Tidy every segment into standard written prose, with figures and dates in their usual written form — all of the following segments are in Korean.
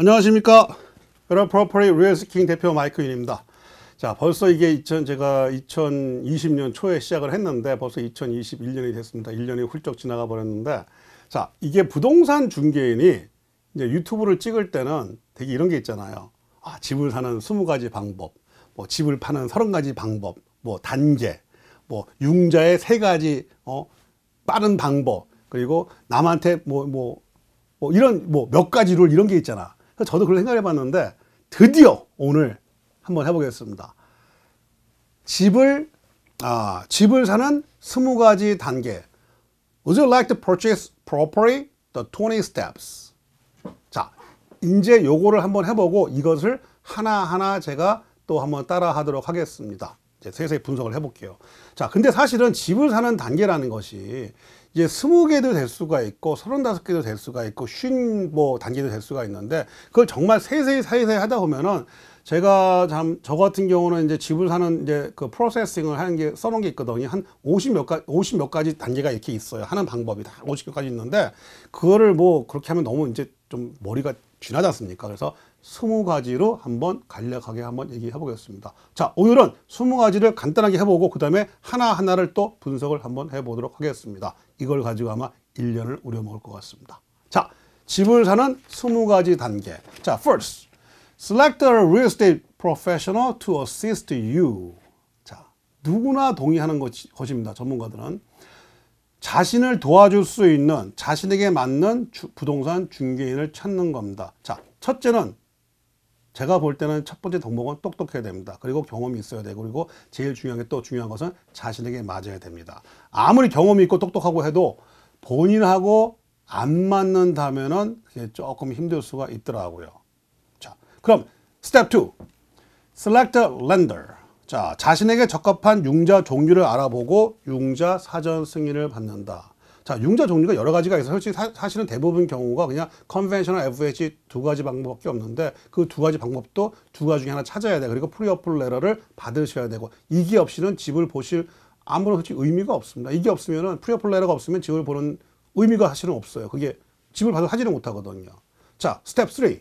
안녕하십니까. 여러분, 프로퍼리 리얼스킹 대표 마이크 윤입니다. 자, 벌써 이게 제가 2020년 초에 시작을 했는데 벌써 2021년이 됐습니다. 1년이 훌쩍 지나가 버렸는데, 자, 이게 부동산 중개인이 이제 유튜브를 찍을 때는 되게 이런 게 있잖아요. 아, 집을 사는 20가지 방법, 뭐 집을 파는 30가지 방법, 뭐 단계, 뭐 융자의 3가지 빠른 방법, 그리고 남한테 이런 몇 가지 룰 이런 게 있잖아. 그래서 저도 그걸 생각해 봤는데 드디어 오늘 한번 해보겠습니다. 집을 사는 20가지 단계. Would you like to purchase property? The 20 steps. 자, 이제 요거를 한번 해보고 이것을 하나하나 제가 또 한번 따라 하도록 하겠습니다. 이제 세세히 분석을 해볼게요. 자, 근데 사실은 집을 사는 단계라는 것이 이제 20개도 될 수가 있고 35개도 될 수가 있고 50 단계도 될 수가 있는데 그걸 정말 세세히 하다 보면은 제가 저 같은 경우는 이제 집을 사는 이제 그 프로세싱을 하는 게 써놓은 게 있거든요. 한 50 몇 가지 단계가 이렇게 있어요. 하는 방법이 다 50몇 가지 있는데 그거를 그렇게 하면 너무 이제 좀 머리가 쥐나지 않습니까? 그래서 20가지로 한번 간략하게 한번 얘기해 보겠습니다. 자, 오늘은 20가지를 간단하게 해보고 그 다음에 하나하나를 또 분석을 한번 해보도록 하겠습니다. 이걸 가지고 아마 1년을 우려먹을 것 같습니다. 자, 집을 사는 20가지 단계. 자, first, select a real estate professional to assist you. 자, 누구나 동의하는 것입니다. 전문가들은. 자신을 도와줄 수 있는 자신에게 맞는 부동산 중개인을 찾는 겁니다. 자, 첫째는 제가 볼 때는 첫 번째 덕목은 똑똑해야 됩니다. 그리고 경험이 있어야 되고, 그리고 제일 중요한 것은 자신에게 맞아야 됩니다. 아무리 경험이 있고 똑똑하고 해도 본인하고 안 맞는다면은 그게 조금 힘들 수가 있더라고요. 자, 그럼 스텝 2, select a lender. 자, 자신에게 적합한 융자 종류를 알아보고 융자 사전 승인을 받는다. 자, 융자 종류가 여러 가지가 있어요. 솔직히 사실은 대부분 경우가 그냥 컨벤셔널 FH 2가지 방법밖에 없는데 그 2가지 방법도 2가지 중에 하나 찾아야 돼. 그리고 프리어플 레터를 받으셔야 되고 이게 없이는 집을 보실 아무런 솔직히 의미가 없습니다. 이게 없으면은 프리어플 레터가 없으면 집을 보는 의미가 사실은 없어요. 그게 집을 봐도 하지를 못하거든요. 자, 스텝 3,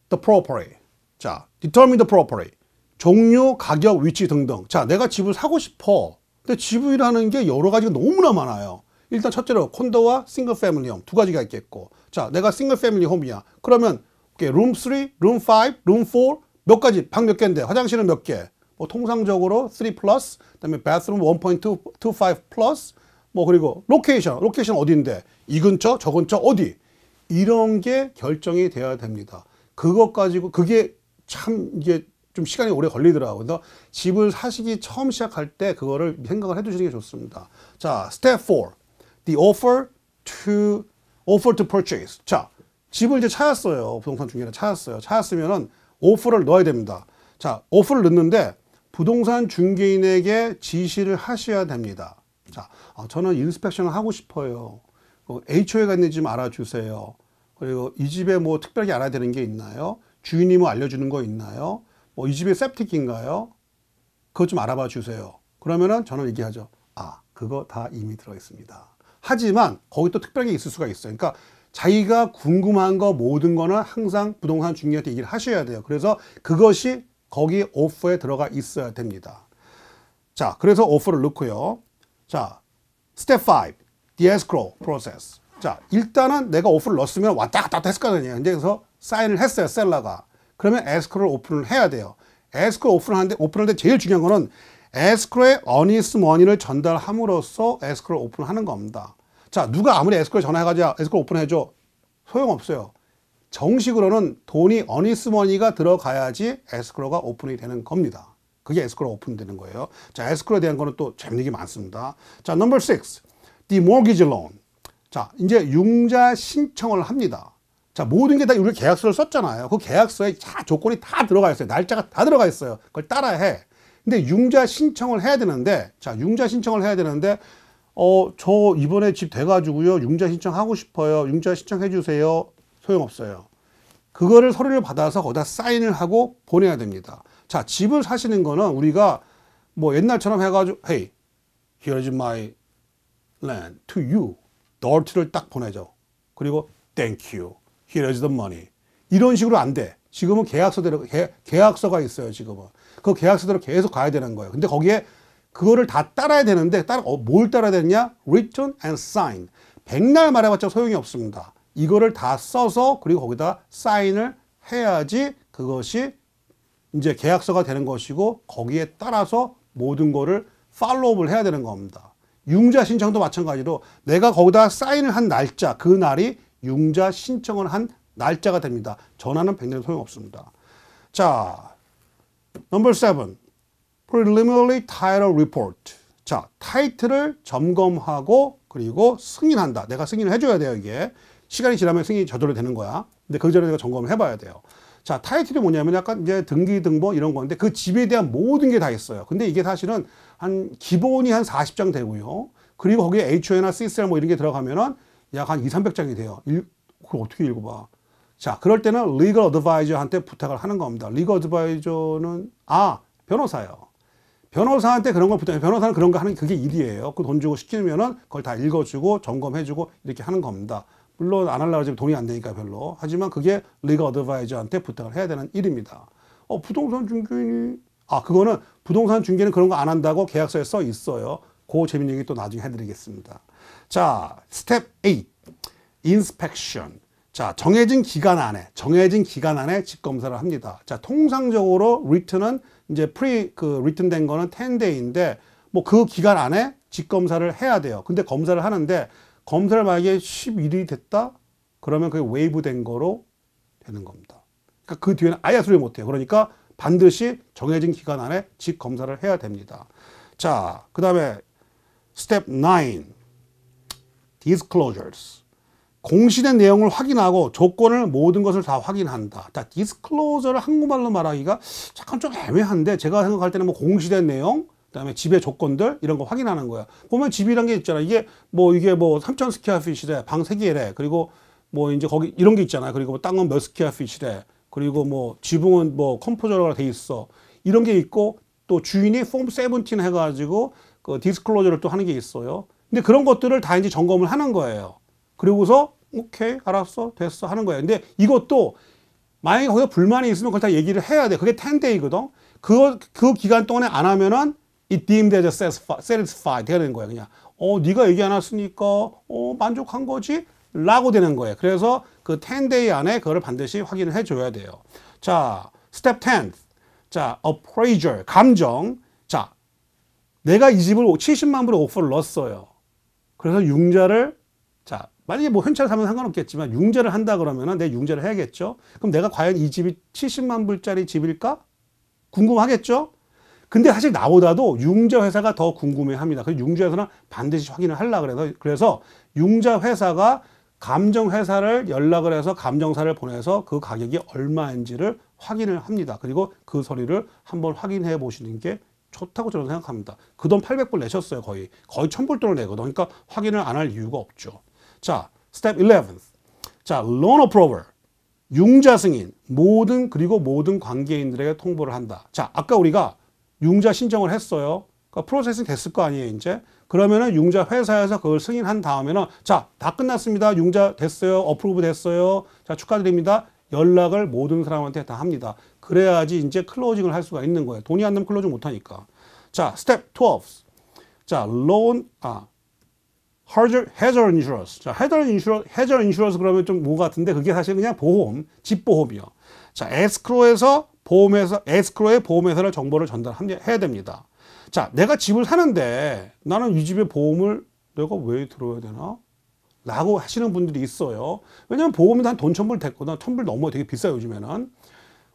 the property. 자, determine the property. 종류, 가격, 위치 등등. 자, 내가 집을 사고 싶어. 근데 집이라는 게 여러 가지가 너무나 많아요. 일단 첫째로 콘도와 싱글 패밀리 홈 2가지가 있겠고, 자, 내가 싱글 패밀리 홈이야. 그러면 룸 3, 룸 5, 룸 4 몇 가지, 방 몇 개인데 화장실은 몇 개? 통상적으로 3 플러스, 그다음에 bathroom 1.25 플러스, 그리고 로케이션 어디인데? 이 근처, 저 근처 어디? 이런 게 결정이 돼야 됩니다. 그것 가지고 그게 참 이게 좀 시간이 오래 걸리더라고요. 그래서 집을 사시기 처음 시작할 때 그거를 생각을 해두시는 게 좋습니다. 자, 스텝 4, the offer to purchase. 자, 집을 이제 찾았어요. 부동산 중개를 찾았어요. 찾았으면은 오퍼를 넣어야 됩니다. 자, 오퍼를 넣는데 부동산 중개인에게 지시를 하셔야 됩니다. 자, 저는 인스펙션을 하고 싶어요. HOA가 있는지 좀 알아주세요. 그리고 이 집에 특별하게 알아야 되는 게 있나요? 주인이 알려주는 거 있나요? 이 집에 septic인가요? 그것 좀 알아봐 주세요. 그러면은 저는 얘기하죠. 그거 다 이미 들어있습니다. 하지만 거기 또 특별하게 있을 수가 있어요. 그러니까 자기가 궁금한 거 모든 거는 항상 부동산 중개한테 얘기를 하셔야 돼요. 그래서 그것이 거기 오퍼에 들어가 있어야 됩니다. 자, 그래서 오퍼를 넣고요. 자, 스텝 5, the escrow process. 자, 일단은 내가 오퍼를 넣었으면 왔다 갔다 했었거든요. 근데 그래서 사인을 했어요, 셀러가. 그러면 에스크로를 오픈을 해야 돼요. 에스크로 오픈할 때 제일 중요한 거는 에스크로에 어니스 머니를 전달함으로써 에스크로를 오픈하는 겁니다. 자, 누가 아무리 에스크로에 전화해가지고 에스크로 오픈해줘. 소용없어요. 정식으로는 돈이 어니스 머니가 들어가야지 에스크로가 오픈이 되는 겁니다. 그게 에스크로 오픈되는 거예요. 자, 에스크로에 대한 거는 또 재밌는 게 많습니다. 자, number 6, the mortgage loan. 자, 이제 융자 신청을 합니다. 자, 모든 게 다 우리 계약서를 썼잖아요. 그 계약서에 조건이 다 들어가 있어요. 날짜가 다 들어가 있어요. 그걸 따라해. 근데 융자 신청을 해야 되는데, 자, 융자 신청을 해야 되는데, 저 이번에 집 돼가지고요. 융자 신청하고 싶어요. 융자 신청해 주세요. 소용없어요. 그거를 서류를 받아서 거기다 사인을 하고 보내야 됩니다. 자, 집을 사시는 거는 우리가 옛날처럼 해가지고, hey, here's my land to you. 너트를 딱 보내죠. 그리고 thank you. Here is the money. 이런 식으로 안 돼. 지금은 계약서대로, 계약서가 있어요, 지금은. 그 계약서대로 계속 가야 되는 거예요. 근데 거기에 그거를 다 따라야 되는데, 뭘 따라야 되느냐? written and sign. 백날 말해봤자 소용이 없습니다. 이거를 다 써서, 그리고 거기다 사인을 해야지 그것이 이제 계약서가 되는 것이고, 거기에 따라서 모든 거를 팔로우업을 해야 되는 겁니다. 융자 신청도 마찬가지로 내가 거기다 사인을 한 날짜, 그 날이 융자 신청을 한 날짜가 됩니다. 전화는 백날 소용없습니다. 자, 넘버 7. Preliminary Title Report. 자, 타이틀을 점검하고 그리고 승인한다. 내가 승인을 해줘야 돼요, 이게. 시간이 지나면 승인이 저절로 되는 거야. 근데 그 전에 내가 점검을 해봐야 돼요. 자, 타이틀이 뭐냐면 약간 이제 등기 등본 이런 건데 그 집에 대한 모든 게 다 있어요. 근데 이게 사실은 기본이 한 40장 되고요. 그리고 거기에 HOA나 CCL 뭐 이런 게 들어가면은 약 한 200~300장이 돼요. 그걸 어떻게 읽어봐. 자, 그럴 때는 Legal Advisor한테 부탁을 하는 겁니다. Legal Advisor는, 변호사예요. 변호사한테 그런 걸 부탁해요. 변호사는 그런 거 하는 게 그게 일이에요. 그 돈 주고 시키면은 그걸 다 읽어주고 점검해주고 이렇게 하는 겁니다. 물론 안 하려고 하지만 돈이 안 되니까 별로. 하지만 그게 리거 어드바이저한테 부탁을 해야 되는 일입니다. 부동산 중개인이 그거는 부동산 중개는 그런 거 안 한다고 계약서에 써 있어요. 그 재밌는 얘기 또 나중에 해드리겠습니다. 자, 스텝 8. inspection. 자, 정해진 기간 안에 직검사를 합니다. 자, 통상적으로 written은 이제 written 된 거는 10day인데 뭐 그 기간 안에 직검사를 해야 돼요. 근데 검사를 하는데 검사를 만약에 11일이 됐다? 그러면 그게 웨이브 된 거로 되는 겁니다. 그러니까 그 뒤에는 아예 소리 못 해요. 그러니까 반드시 정해진 기간 안에 직검사를 해야 됩니다. 자, 그 다음에 스텝 9. disclosures. 공시된 내용을 확인하고 조건을 모든 것을 다 확인한다. 자, disclosure를 한국말로 말하기가 잠깐 좀 애매한데 제가 생각할 때는 뭐 공시된 내용, 그다음에 집의 조건들 이런 거 확인하는 거야. 보면 집이란 게 있잖아. 이게 뭐 3,000 스퀘어핏이래, 방 3개래. 그리고 뭐 이제 거기 이런 게 있잖아요. 그리고 뭐 땅은 몇 스퀘어핏이래. 그리고 뭐 지붕은 뭐 컴포저가 돼 있어. 이런 게 있고 또 주인이 폼 17 해가지고 그 디스클로저를 또 하는 게 있어요. 근데 그런 것들을 다 이제 점검을 하는 거예요. 그리고서 오케이 알았어 됐어 하는 거예요. 근데 이것도 만약에 거기서 불만이 있으면 그걸 다 얘기를 해야 돼. 그게 10day거든. 그 기간 동안에 안 하면은 it deemed as satisfied 해야 되는 거예요. 그냥 네가 얘기 안 했으니까 만족한 거지 라고 되는 거예요. 그래서 그 10day 안에 그거를 반드시 확인을 해줘야 돼요. 자, 스텝 10. 자, appraisal 감정. 자, 내가 이 집을 70만 불에 오퍼를 넣었어요. 그래서 융자를 자, 만약에 뭐 현찰 사면 상관없겠지만 융자를 한다 그러면은 내 융자를 해야겠죠. 그럼 내가 과연 이 집이 70만 불짜리 집일까? 궁금하겠죠? 근데 사실 나보다도 융자 회사가 더 궁금해 합니다. 그래서 융자 회사는 반드시 확인을 하려고 그래서 융자 회사가 감정 회사를 연락을 해서 감정사를 보내서 그 가격이 얼마인지를 확인을 합니다. 그리고 그 서류를 한번 확인해 보시는 게 좋다고 저는 생각합니다. 그 돈 800불 내셨어요. 거의 1000불 돈을 내거든. 그러니까 확인을 안 할 이유가 없죠. 자, 스텝 11. 자, loan approval. 융자 승인. 그리고 모든 관계인들에게 통보를 한다. 자, 아까 우리가 융자 신청을 했어요. 그러니까 프로세싱 됐을 거 아니에요, 이제. 그러면은 융자 회사에서 그걸 승인한 다음에는 자, 다 끝났습니다. 융자 됐어요. 어프로브 됐어요. 자, 축하드립니다. 연락을 모든 사람한테 다 합니다. 그래야지 이제 클로징을 할 수가 있는 거예요. 돈이 안 나면 클로징 못 하니까. 자, 스텝 12. 자, hazard insurance. 자, hazard insurance 그러면 좀 뭐 같은데 그게 사실 그냥 보험, 집보험이요. 자, 에스크로의 보험회사를 정보를 전달해야 됩니다. 자, 내가 집을 사는데 나는 이 집의 보험을 내가 왜 들어야 되나? 라고 하시는 분들이 있어요. 왜냐면 보험이 한 돈 1,000불 됐거나 1,000불 넘어 되게 비싸요, 요즘에는.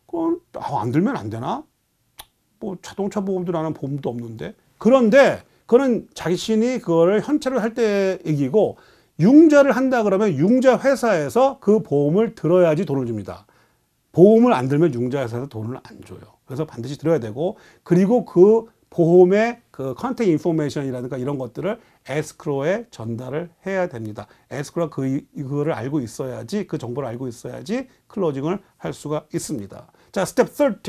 그건 안 들면 안 되나? 뭐 자동차 보험도 나는 보험도 없는데. 그런데 그거는 자신이 그거를 현찰을 할 때 얘기고 융자를 한다 그러면 융자 회사에서 그 보험을 들어야지 돈을 줍니다. 보험을 안 들면 융자 회사에서 돈을 안 줘요. 그래서 반드시 들어야 되고 그리고 그 보험의 그 컨택 인포메이션이라든가 이런 것들을 에스크로에 전달을 해야 됩니다. 에스크로가 그거를 알고 있어야지 그 정보를 알고 있어야지 클로징을 할 수가 있습니다. 자, 스텝 13.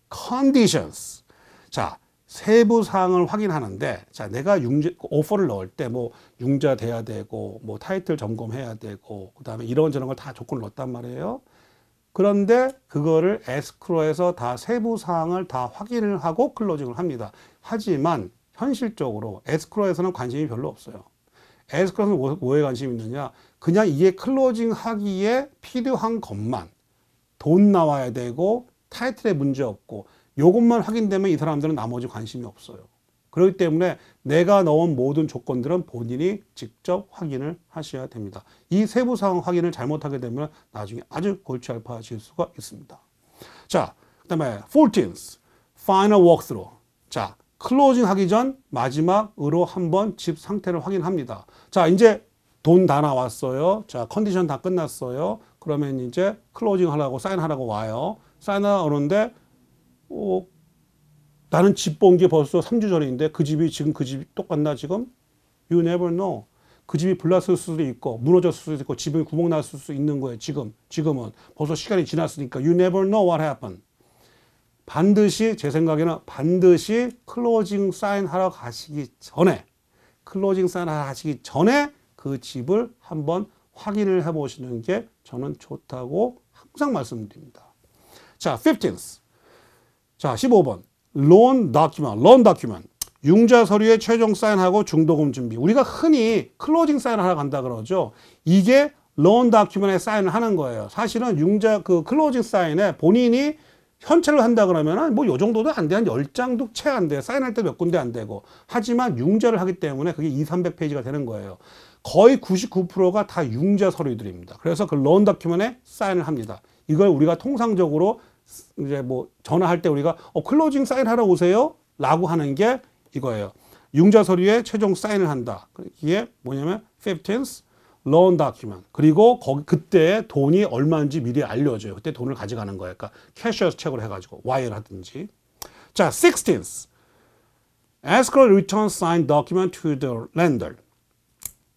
conditions. 자, 세부 사항을 확인하는데 자, 내가 오퍼를 넣을 때 뭐 융자 돼야 되고 뭐 타이틀 점검해야 되고 그다음에 이런저런 걸 다 조건을 넣었단 말이에요. 그런데 그거를 에스크로에서 다 세부 사항을 다 확인을 하고 클로징을 합니다. 하지만 현실적으로 에스크로에서는 관심이 별로 없어요. 에스크로는 뭐에 관심이 있느냐? 그냥 이게 클로징 하기에 필요한 것만, 돈 나와야 되고 타이틀에 문제 없고 요것만 확인되면 이 사람들은 나머지 관심이 없어요. 그렇기 때문에 내가 넣은 모든 조건들은 본인이 직접 확인을 하셔야 됩니다. 이 세부 사항 확인을 잘못하게 되면 나중에 아주 골치 아파질 수가 있습니다. 자, 그다음에 14th, final walkthrough. 자, 클로징 하기 전 마지막으로 한번 집 상태를 확인합니다. 자, 이제 돈 다 나왔어요. 자, 컨디션 다 끝났어요. 그러면 이제 클로징 하라고 사인하라고 와요. 사인하러 오는데 나는 집 본 게 벌써 3주 전인데 그 집이 지금 그 집이 똑같나 지금? You never know. 그 집이 불났을 수도 있고 무너졌을 수도 있고 집에 구멍 났을 수 있는 거예요. 지금은 벌써 시간이 지났으니까 you never know what happened. 반드시 제 생각에는 반드시 클로징 사인 하러 가시기 전에 그 집을 한번 확인을 해 보시는 게 저는 좋다고 항상 말씀드립니다. 자, 15th. 자, 15번. loan document. 융자 서류에 최종 사인하고 중도금 준비. 우리가 흔히 클로징 사인을 하러 간다 그러죠. 이게 loan document에 사인을 하는 거예요. 사실은 융자 그 클로징 사인에 본인이 현찰을 한다 그러면은 뭐 요 정도도 안 돼. 한 10장도 채 안 돼. 사인할 때 몇 군데 안 되고. 하지만 융자를 하기 때문에 그게 200~300페이지가 되는 거예요. 거의 99%가 다 융자 서류들입니다. 그래서 그 loan document에 사인을 합니다. 이걸 우리가 통상적으로 이제 뭐 전화할 때 우리가 클로징 사인하러 오세요 라고 하는 게 이거예요. 융자 서류에 최종 사인을 한다. 이게 뭐냐면 15th loan document. 그리고 그때 돈이 얼마인지 미리 알려줘요. 그때 돈을 가져가는 거예요. 그러니까 캐셔스 책으로 해가지고 와이어를 하든지. 자, 16th escrow return signed document to the lender.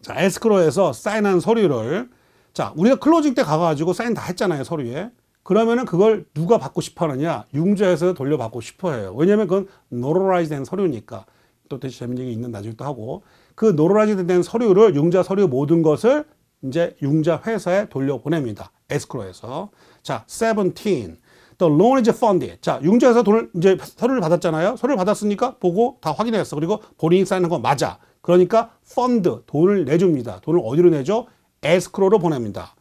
자, 에스크로에서 사인한 서류를 자, 우리가 클로징 때 가가지고 사인 다 했잖아요, 서류에. 그러면은 그걸 누가 받고 싶어 하느냐? 융자에서 돌려받고 싶어 해요. 왜냐면 그건 노로라이즈 된 서류니까. 또 대체 재밌는 게 있는 나중에 또 하고. 그 노로라이즈 된 서류를, 융자 서류 모든 것을 이제 융자 회사에 돌려보냅니다. 에스크로에서. 자, 17. The loan is funded. 자, 융자에서 돈을, 이제 서류를 받았잖아요. 서류를 받았으니까 보고 다 확인했어. 그리고 본인이 사인한 거 맞아. 그러니까 펀드, 돈을 내줍니다. 돈을 어디로 내죠? 에스크로로 보냅니다.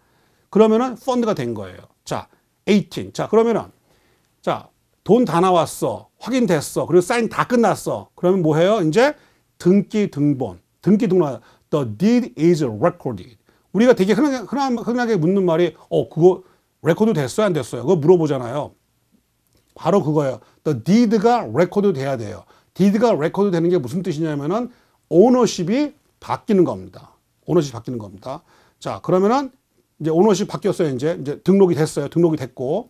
그러면은 펀드가 된 거예요. 자, 18. 자, 그러면은 자, 돈 다 나왔어. 확인됐어. 그리고 사인 다 끝났어. 그러면 뭐 해요? 이제 등기 등본. 등기 등본. The deed is recorded. 우리가 되게 흔하게 묻는 말이 그거 레코드 됐어요? 안 됐어요? 그거 물어보잖아요. 바로 그거예요. The deed가 레코드 돼야 돼요. deed가 레코드 되는 게 무슨 뜻이냐면은 오너십이 바뀌는 겁니다. 오너십이 바뀌는 겁니다. 자, 그러면은 이제 오너십 바뀌었어요. 이제 등록이 됐어요. 등록이 됐고.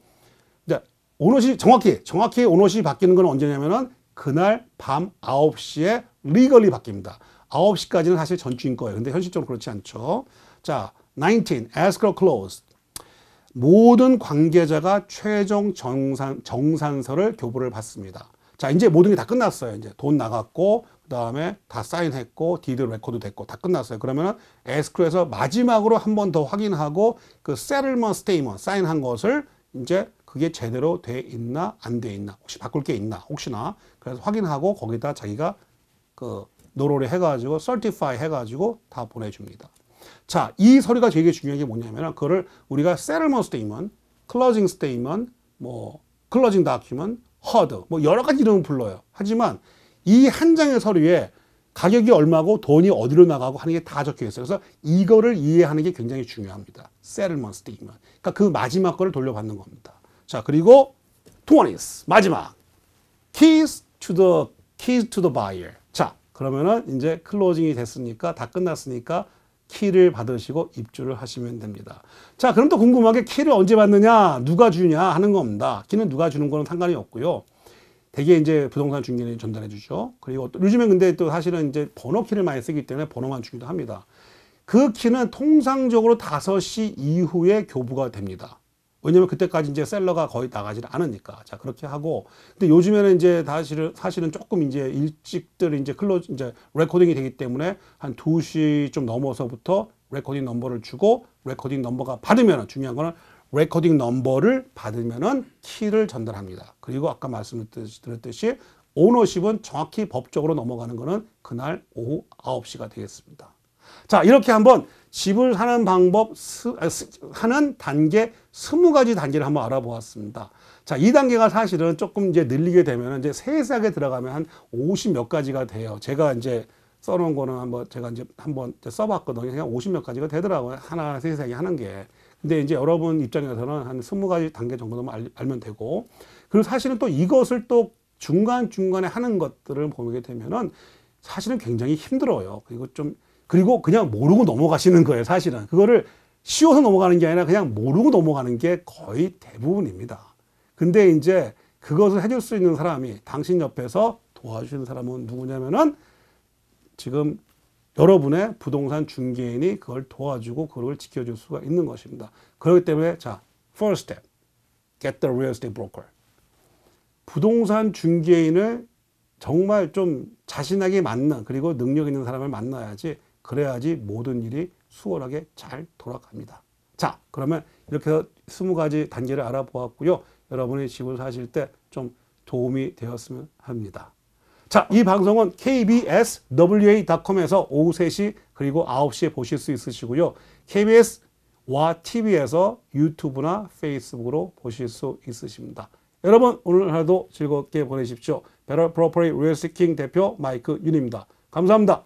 이제 오너십 정확히 오너십이 바뀌는 건 언제냐면은 그날 밤 9시에 리걸리 바뀝니다. 9시까지는 사실 전주인 거예요. 근데 현실적으로 그렇지 않죠. 자, 19. escrow closed. 모든 관계자가 최종 정산서를 교부를 받습니다. 자, 이제 모든 게 다 끝났어요. 이제 돈 나갔고, 그 다음에 다 사인했고, 디드 레코드 됐고, 다 끝났어요. 그러면은 에스크로에서 마지막으로 한 번 더 확인하고, 그 settlement statement, 사인한 것을 이제 그게 제대로 돼 있나, 안 돼 있나, 혹시 바꿀 게 있나, 혹시나. 그래서 확인하고, 거기다 자기가 그 노로를 해가지고, certify 해가지고 다 보내줍니다. 자, 이 서류가 되게 중요한 게 뭐냐면, 그거를 우리가 settlement statement, closing statement, 뭐, closing document, HUD, 뭐 여러 가지 이름을 불러요. 하지만 이 한 장의 서류에 가격이 얼마고 돈이 어디로 나가고 하는 게 다 적혀 있어요. 그래서 이거를 이해하는 게 굉장히 중요합니다. settlement statement. 그러니까 그 마지막 거를 돌려받는 겁니다. 자, 그리고 20th, 마지막. keys to the buyer. 자, 그러면은 이제 클로징이 됐으니까 다 끝났으니까 키를 받으시고 입주를 하시면 됩니다. 자, 그럼 또 궁금한 게 키를 언제 받느냐, 누가 주냐 하는 겁니다. 키는 누가 주는 거는 상관이 없고요. 대개 이제 부동산 중개인이 전달해 주죠. 그리고 또 요즘에 근데 또 사실은 이제 번호 키를 많이 쓰기 때문에 번호만 주기도 합니다. 그 키는 통상적으로 5시 이후에 교부가 됩니다. 왜냐면 그때까지 이제 셀러가 거의 나가질 않으니까. 자, 그렇게 하고. 근데 요즘에는 이제 사실은 조금 이제 일찍들 이제 이제 레코딩이 되기 때문에 한 2시 좀 넘어서부터 레코딩 넘버를 주고 레코딩 넘버가 받으면 중요한 거는 레코딩 넘버를 받으면은 키를 전달합니다. 그리고 아까 말씀드렸듯이 오너십은 정확히 법적으로 넘어가는 거는 그날 오후 9시가 되겠습니다. 자, 이렇게 한번 집을 사는 방법, 하는 단계, 20가지 단계를 한번 알아보았습니다. 자, 이 단계가 사실은 조금 이제 늘리게 되면 이제 세세하게 들어가면 한 50 몇 가지가 돼요. 제가 이제 써놓은 거는 제가 이제 한번 써봤거든요. 그냥 50 몇 가지가 되더라고요. 하나 세세하게 하는 게. 근데 이제 여러분 입장에서는 한 20가지 단계 정도만 알면 되고, 그리고 사실은 또 이것을 또 중간중간에 하는 것들을 보게 되면은 사실은 굉장히 힘들어요. 그리고 그냥 모르고 넘어가시는 거예요, 사실은. 그거를 쉬워서 넘어가는 게 아니라 그냥 모르고 넘어가는 게 거의 대부분입니다. 근데 이제 그것을 해줄 수 있는 사람이, 당신 옆에서 도와주시는 사람은 누구냐면은 지금 여러분의 부동산 중개인이 그걸 도와주고 그걸 지켜줄 수가 있는 것입니다. 그렇기 때문에 자, first step, get the real estate broker. 부동산 중개인을 정말 좀 자신에게 맞는, 그리고 능력 있는 사람을 만나야지, 그래야지 모든 일이 수월하게 잘 돌아갑니다. 자, 그러면 이렇게 해서 20가지 단계를 알아보았고요. 여러분이 집을 사실 때 좀 도움이 되었으면 합니다. 자, 이 방송은 kbswa.com에서 오후 3시 그리고 9시에 보실 수 있으시고요. KBS와 TV에서 유튜브나 페이스북으로 보실 수 있으십니다. 여러분, 오늘 하루도 즐겁게 보내십시오. Better Property Real Estate King 대표 마이크 윤입니다. 감사합니다.